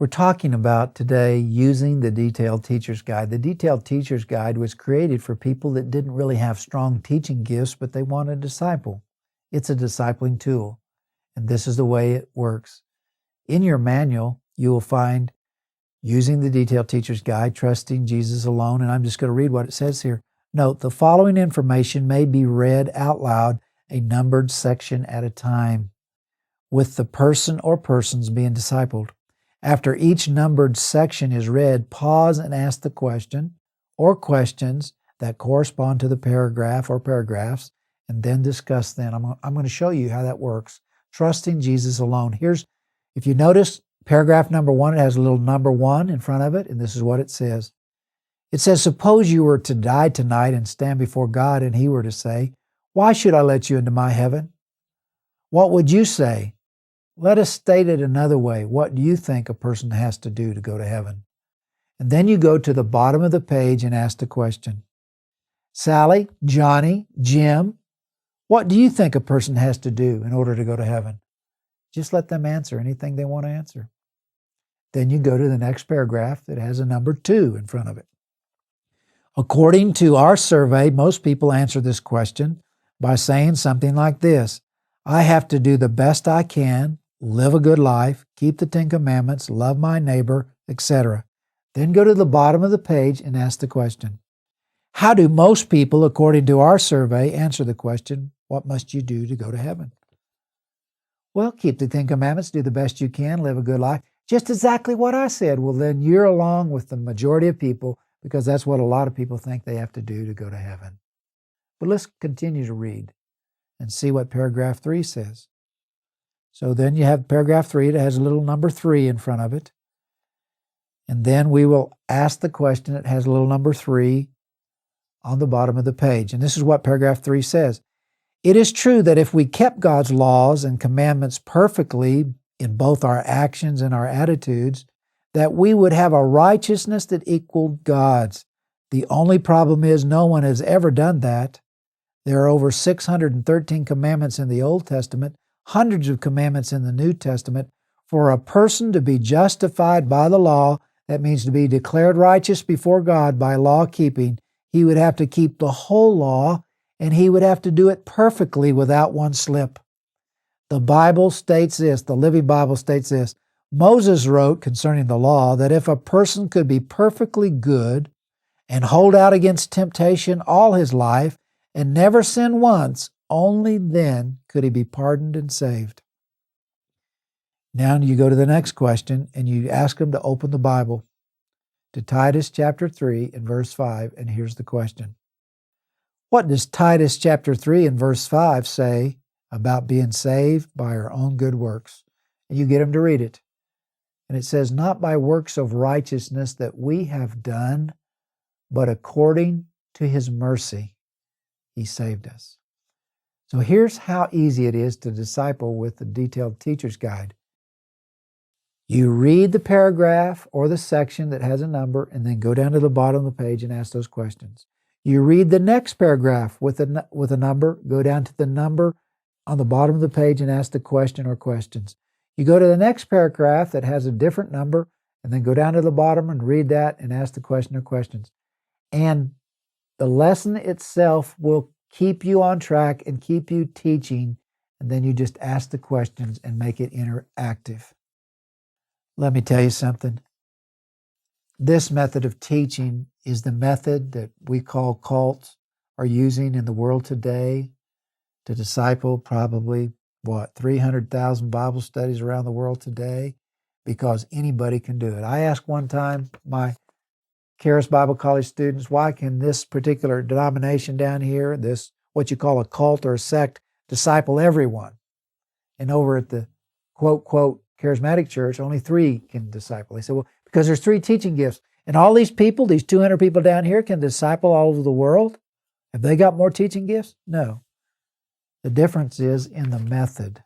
We're talking about today using the Detailed Teacher's Guide. The Detailed Teacher's Guide was created for people that didn't really have strong teaching gifts, but they want to disciple. It's a discipling tool, and this is the way it works. In your manual, you will find using the Detailed Teacher's Guide, trusting Jesus alone, and I'm just going to read what it says here. Note, the following information may be read out loud, a numbered section at a time, with the person or persons being discipled. After each numbered section is read, pause and ask the question or questions that correspond to the paragraph or paragraphs, and then discuss them. I'm going to show you how that works. Trusting Jesus alone. If you notice, paragraph number 1, it has a little number 1 in front of it, and this is what it says. It says, suppose you were to die tonight and stand before God, and He were to say, why should I let you into my heaven? What would you say? Let us state it another way. What do you think a person has to do to go to heaven? And then you go to the bottom of the page and ask the question. Sally, Johnny, Jim, what do you think a person has to do in order to go to heaven? Just let them answer anything they want to answer. Then you go to the next paragraph that has a number 2 in front of it. According to our survey, most people answer this question by saying something like this. I have to do the best I can, live a good life, keep the 10 Commandments, love my neighbor, etc. Then go to the bottom of the page and ask the question. How do most people, according to our survey, answer the question, what must you do to go to heaven? Well, keep the 10 Commandments, do the best you can, live a good life. Just exactly what I said. Well, then you're along with the majority of people because that's what a lot of people think they have to do to go to heaven. But let's continue to read and see what paragraph 3 says. So then you have paragraph 3 that has a little number 3 in front of it. And then we will ask the question that has a little number 3 on the bottom of the page. And this is what paragraph 3 says. It is true that if we kept God's laws and commandments perfectly in both our actions and our attitudes, that we would have a righteousness that equaled God's. The only problem is no one has ever done that. There are over 613 commandments in the Old Testament, hundreds of commandments in the New Testament. For a person to be justified by the law, that means to be declared righteous before God by law keeping, he would have to keep the whole law, and he would have to do it perfectly without one slip. The Bible states this, the Living Bible states this. Moses wrote concerning the law that if a person could be perfectly good and hold out against temptation all his life and never sin once, only then could he be pardoned and saved. Now you go to the next question and you ask them to open the Bible to Titus chapter 3 and verse 5, and here's the question. What does Titus chapter 3 and verse 5 say about being saved by our own good works? And you get them to read it. And it says, not by works of righteousness that we have done, but according to His mercy, He saved us. So here's how easy it is to disciple with the Detailed Teacher's Guide. You read the paragraph or the section that has a number and then go down to the bottom of the page and ask those questions. You read the next paragraph with a number, go down to the number on the bottom of the page and ask the question or questions. You go to the next paragraph that has a different number and then go down to the bottom and read that and ask the question or questions. And the lesson itself will keep you on track and keep you teaching, and then you just ask the questions and make it interactive. Let me tell you something. This method of teaching is the method that we call cults are using in the world today to disciple probably, 300,000 Bible studies around the world today because anybody can do it. I asked one time my Charis Bible College students, why can this particular denomination down here, this what you call a cult or a sect, disciple everyone? And over at the quote, charismatic church, only 3 can disciple. They said, well, because there's 3 teaching gifts. And all these people, these 200 people down here can disciple all over the world? Have they got more teaching gifts? No. The difference is in the method.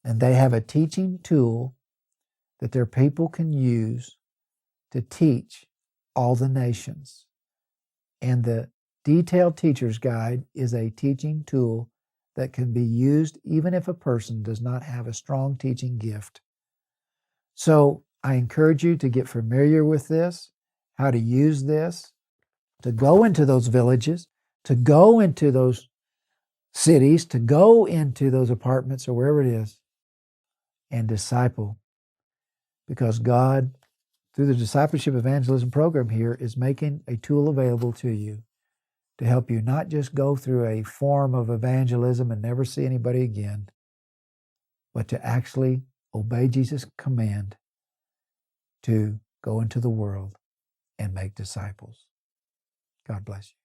And they have a teaching tool that their people can use to teach all the nations. And the Detailed Teacher's Guide is a teaching tool that can be used even if a person does not have a strong teaching gift. So I encourage you to get familiar with this, how to use this, to go into those villages, to go into those cities, to go into those apartments or wherever it is, and disciple. Because God, through the Discipleship Evangelism program here, is making a tool available to you to help you not just go through a form of evangelism and never see anybody again, but to actually obey Jesus' command to go into the world and make disciples. God bless you.